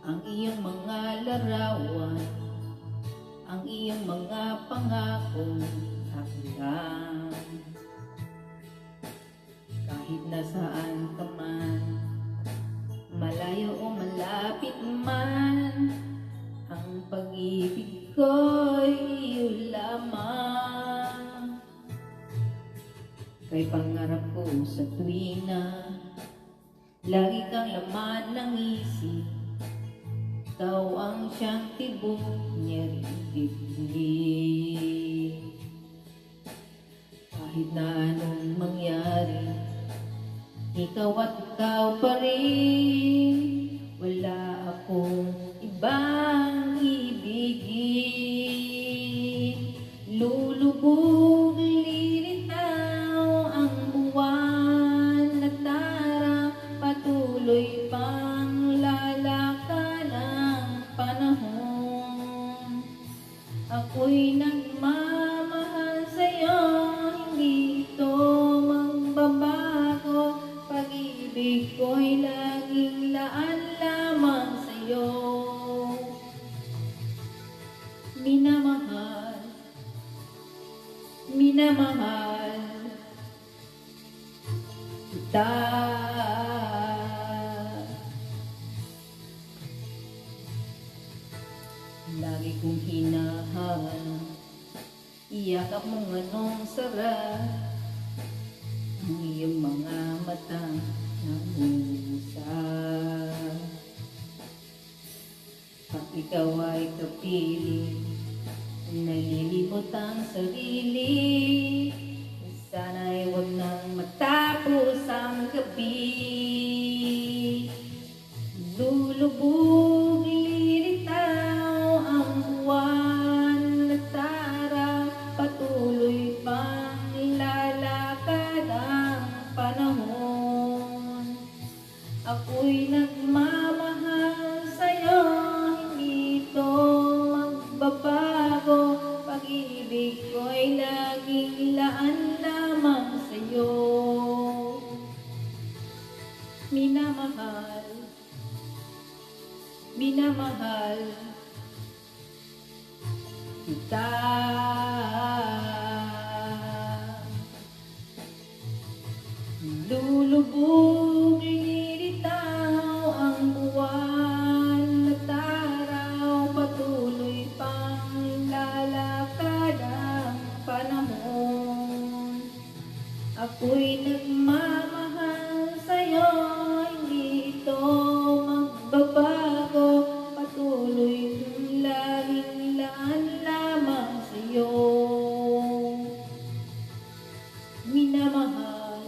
ang iyong mga larawan, ang iyong mga pangakong haklang. Kahit nasaan ka man, malayo o malapit man, ang pag-ibig ko'y iyo lamang. Kay pangarap ko sa tuwina, lagi kang laman ng isip, ikaw ang siyang tibok niya rin dibdib. Kahit na anong mangyari, ikaw at ikaw pa rin, wala akong ibang ibigin. Lulubog, lilitaw ang buwan at araw, patuloy pang lalakad ang panahon. Ako'y nagmamahal sa'yo, hindi ito magbabago. Pag-ibig ko'y laging laan lamang sa'yo. Minamahal, minamahal kita. Lagi kong hinahanap, iyakap mong anong sarap, ang iyong mga matang nangusap. Pag ikaw ay kapiling, nalilimot ang sarili, sana'y huwag nang matapos ang gabi. Lulubog, lilitaw ang buwan at araw, patuloy pang lalakad ang panahon. Ako'y nagmamahal sa'yo, hindi ito magbabago. Pag-ibig ko'y laging laan lamang sa'yo. Minamahal, minamahal kita. Lulubog, lilitaw ang buwan at araw, patuloy pang lalakad ang panahon. Ako'y nagmamahal sa'yo, hindi ito magbabago. Patuloy kong laging laan lamang sa'yo. Minamahal,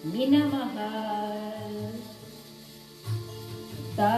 minamahal kita.